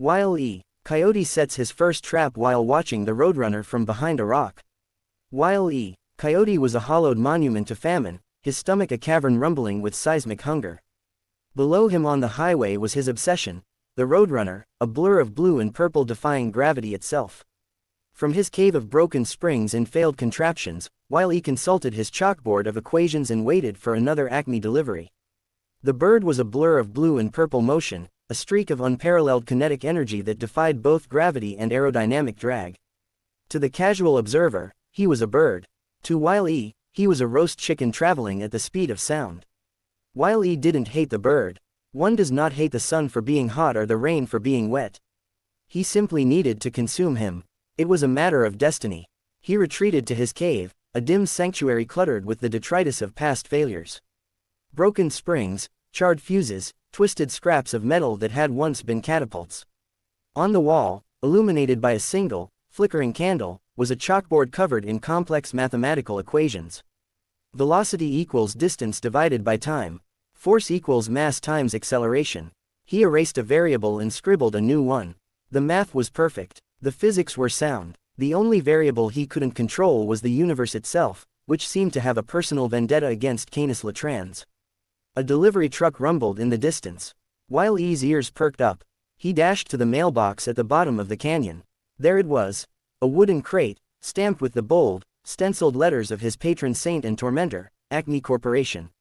Wile E. Coyote sets his first trap while watching the Roadrunner from behind a rock. Wile E. Coyote was a hollowed monument to famine, his stomach a cavern rumbling with seismic hunger. Below him on the highway was his obsession, the Roadrunner, a blur of blue and purple defying gravity itself. From his cave of broken springs and failed contraptions, Wile E consulted his chalkboard of equations and waited for another Acme delivery. The bird was a blur of blue and purple motion, a streak of unparalleled kinetic energy that defied both gravity and aerodynamic drag. To the casual observer, he was a bird. To Wile E, he was a roast chicken traveling at the speed of sound. Wile E didn't hate the bird. One does not hate the sun for being hot or the rain for being wet. He simply needed to consume him. It was a matter of destiny. He retreated to his cave, a dim sanctuary cluttered with the detritus of past failures. Broken springs, charred fuses, twisted scraps of metal that had once been catapults. On the wall, illuminated by a single, flickering candle, was a chalkboard covered in complex mathematical equations. Velocity equals distance divided by time. Force equals mass times acceleration. He erased a variable and scribbled a new one. The math was perfect. The physics were sound. The only variable he couldn't control was the universe itself, which seemed to have a personal vendetta against Canis Latrans. A delivery truck rumbled in the distance. Wile E's ears perked up. He dashed to the mailbox at the bottom of the canyon. There it was. A wooden crate, stamped with the bold, stenciled letters of his patron saint and tormentor, Acme Corporation.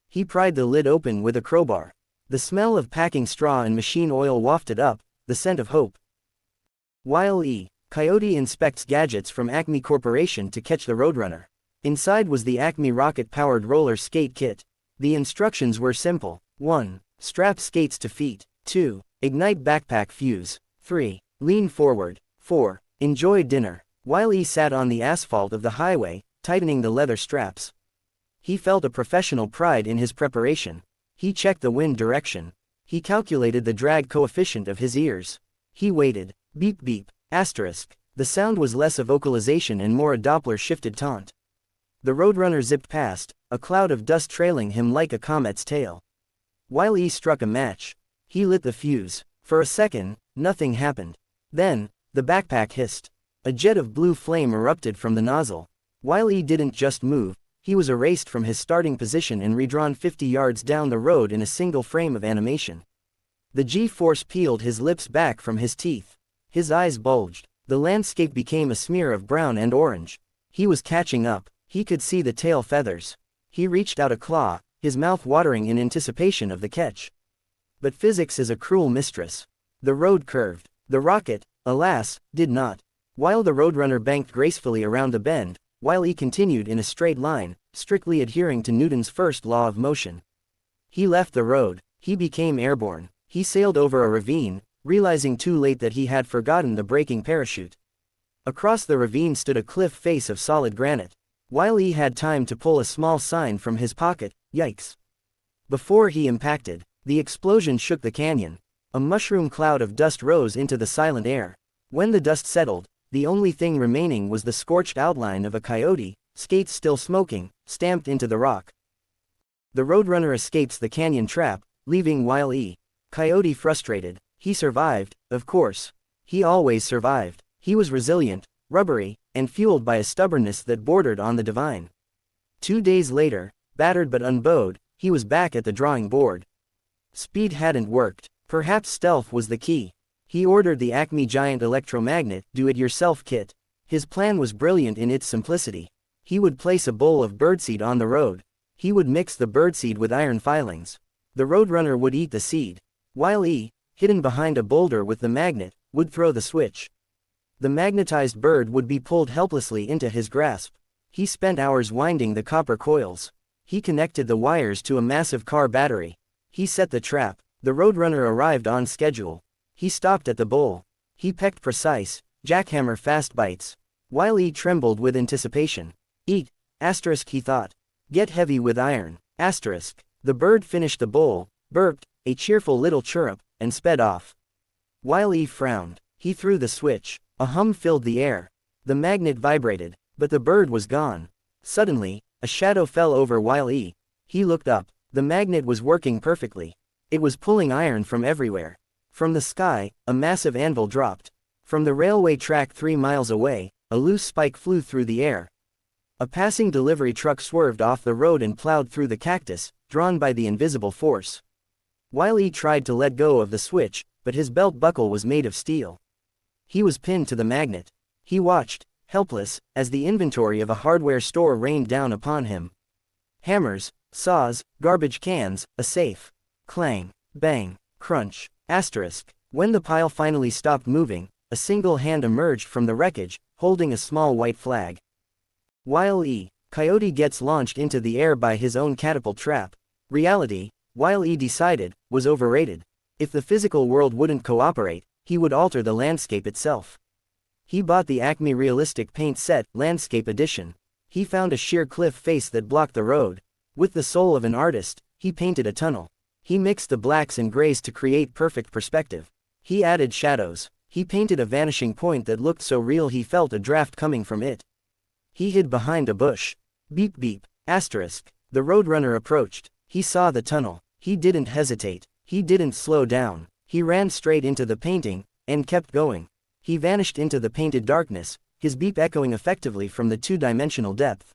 He pried the lid open with a crowbar. The smell of packing straw and machine oil wafted up, the scent of hope. Wile E. Coyote inspects gadgets from Acme Corporation to catch the Roadrunner. Inside was the Acme rocket-powered roller skate kit. The instructions were simple. 1. Strap skates to feet. 2. Ignite backpack fuse. 3. Lean forward. 4. Enjoy dinner. Wile E sat on the asphalt of the highway, tightening the leather straps. He felt a professional pride in his preparation. He checked the wind direction. He calculated the drag coefficient of his ears. He waited. Beep beep. Asterisk. The sound was less a vocalization and more a Doppler-shifted taunt. The Roadrunner zipped past, a cloud of dust trailing him like a comet's tail. Wile E struck a match. He lit the fuse. For a second, nothing happened. Then, the backpack hissed. A jet of blue flame erupted from the nozzle. Wile E didn't just move, he was erased from his starting position and redrawn 50 yards down the road in a single frame of animation. The G-force peeled his lips back from his teeth. His eyes bulged. The landscape became a smear of brown and orange. He was catching up. He could see the tail feathers. He reached out a claw, his mouth watering in anticipation of the catch. But physics is a cruel mistress. The road curved. The rocket, alas, did not. While the Roadrunner banked gracefully around the bend, Wile E continued in a straight line, strictly adhering to Newton's first law of motion. He left the road. He became airborne. He sailed over a ravine, realizing too late that he had forgotten the braking parachute. Across the ravine stood a cliff face of solid granite. Wile E had time to pull a small sign from his pocket, yikes. Before he impacted, the explosion shook the canyon. A mushroom cloud of dust rose into the silent air. When the dust settled, the only thing remaining was the scorched outline of a coyote, skates still smoking, stamped into the rock. The Roadrunner escapes the canyon trap, leaving Wile E. Coyote frustrated. He survived, of course. He always survived. He was resilient, rubbery, and fueled by a stubbornness that bordered on the divine. 2 days later, battered but unbowed, he was back at the drawing board. Speed hadn't worked. Perhaps stealth was the key. He ordered the Acme Giant Electromagnet do-it-yourself kit. His plan was brilliant in its simplicity. He would place a bowl of birdseed on the road. He would mix the birdseed with iron filings. The Roadrunner would eat the seed. Wile E, hidden behind a boulder with the magnet, would throw the switch. The magnetized bird would be pulled helplessly into his grasp. He spent hours winding the copper coils. He connected the wires to a massive car battery. He set the trap. The Roadrunner arrived on schedule. He stopped at the bowl. He pecked precise, jackhammer fast bites. Wile E trembled with anticipation. Eat, asterisk he thought. Get heavy with iron, asterisk. The bird finished the bowl, burped, a cheerful little chirrup, and sped off. Wile E frowned. He threw the switch. A hum filled the air. The magnet vibrated, but the bird was gone. Suddenly, a shadow fell over Wile E. He looked up. The magnet was working perfectly. It was pulling iron from everywhere. From the sky, a massive anvil dropped. From the railway track 3 miles away, a loose spike flew through the air. A passing delivery truck swerved off the road and plowed through the cactus, drawn by the invisible force. Wile E tried to let go of the switch, but his belt buckle was made of steel. He was pinned to the magnet. He watched, helpless, as the inventory of a hardware store rained down upon him. Hammers, saws, garbage cans, a safe. Clang, bang, crunch, asterisk. When the pile finally stopped moving, a single hand emerged from the wreckage, holding a small white flag. Wile E. Coyote gets launched into the air by his own catapult trap. Reality, Wile E decided, was overrated. If the physical world wouldn't cooperate, he would alter the landscape itself. He bought the Acme Realistic Paint Set, Landscape Edition. He found a sheer cliff face that blocked the road. With the soul of an artist, he painted a tunnel. He mixed the blacks and grays to create perfect perspective. He added shadows. He painted a vanishing point that looked so real he felt a draft coming from it. He hid behind a bush. Beep beep, asterisk. The Roadrunner approached. He saw the tunnel. He didn't hesitate. He didn't slow down. He ran straight into the painting, and kept going. He vanished into the painted darkness, his beep echoing effectively from the two-dimensional depth.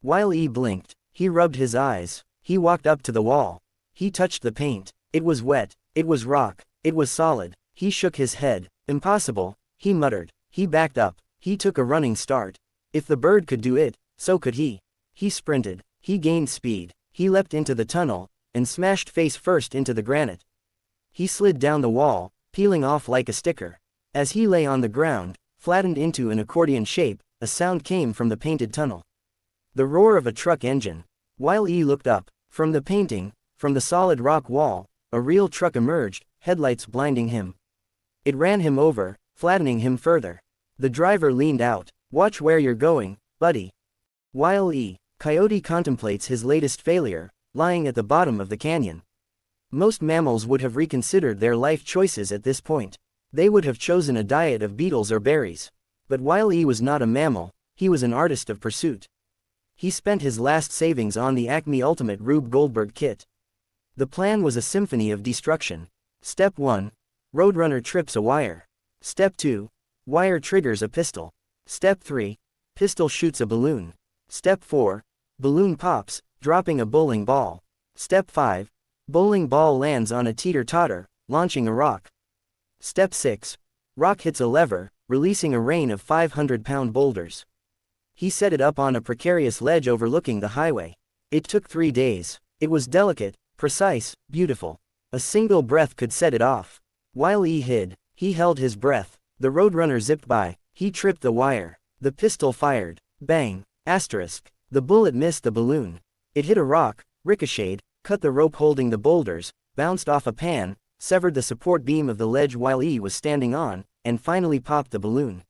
Wile E blinked. He rubbed his eyes. He walked up to the wall. He touched the paint. It was wet. It was rock. It was solid. He shook his head. Impossible, he muttered. He backed up. He took a running start. If the bird could do it, so could he. He sprinted. He gained speed. He leapt into the tunnel, and smashed face first into the granite. He slid down the wall, peeling off like a sticker. As he lay on the ground, flattened into an accordion shape, a sound came from the painted tunnel. The roar of a truck engine. Wile E looked up. From the painting, from the solid rock wall, a real truck emerged, headlights blinding him. It ran him over, flattening him further. The driver leaned out. "Watch where you're going, buddy." Wile E. Coyote contemplates his latest failure, lying at the bottom of the canyon. Most mammals would have reconsidered their life choices at this point. They would have chosen a diet of beetles or berries. But Wile E was not a mammal, he was an artist of pursuit. He spent his last savings on the Acme Ultimate Rube Goldberg kit. The plan was a symphony of destruction. Step 1. Roadrunner trips a wire. Step 2. Wire triggers a pistol. Step 3. Pistol shoots a balloon. Step 4. Balloon pops, dropping a bowling ball. Step 5. Bowling ball lands on a teeter-totter, launching a rock. Step 6. Rock hits a lever, releasing a rain of 500-pound boulders. He set it up on a precarious ledge overlooking the highway. It took 3 days. It was delicate, precise, beautiful. A single breath could set it off. Wile E hid. He held his breath. The Roadrunner zipped by. He tripped the wire. The pistol fired. Bang. Asterisk. The bullet missed the balloon. It hit a rock, ricocheted, cut the rope holding the boulders, bounced off a pan, severed the support beam of the ledge Wile E was standing on, and finally popped the balloon.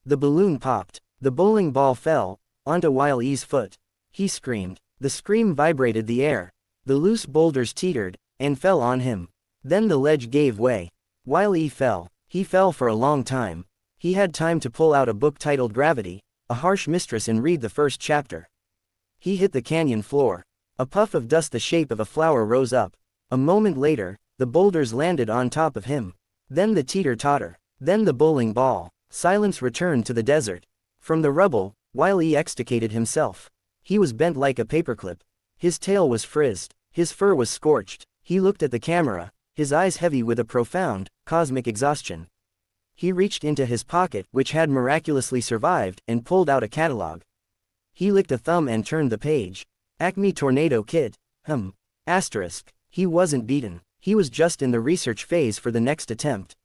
The balloon popped. The bowling ball fell, onto Wile E's foot. He screamed. The scream vibrated the air. The loose boulders teetered, and fell on him. Then the ledge gave way. Wile E fell. He fell for a long time. He had time to pull out a book titled Gravity, A Harsh Mistress, and read the first chapter. He hit the canyon floor. A puff of dust the shape of a flower rose up. A moment later, the boulders landed on top of him. Then the teeter-totter. Then the bowling ball. Silence returned to the desert. From the rubble, Wile E extricated himself. He was bent like a paperclip. His tail was frizzed. His fur was scorched. He looked at the camera, his eyes heavy with a profound, cosmic exhaustion. He reached into his pocket, which had miraculously survived, and pulled out a catalog. He licked a thumb and turned the page. Acme Tornado Kit. Asterisk. He wasn't beaten. He was just in the research phase for the next attempt.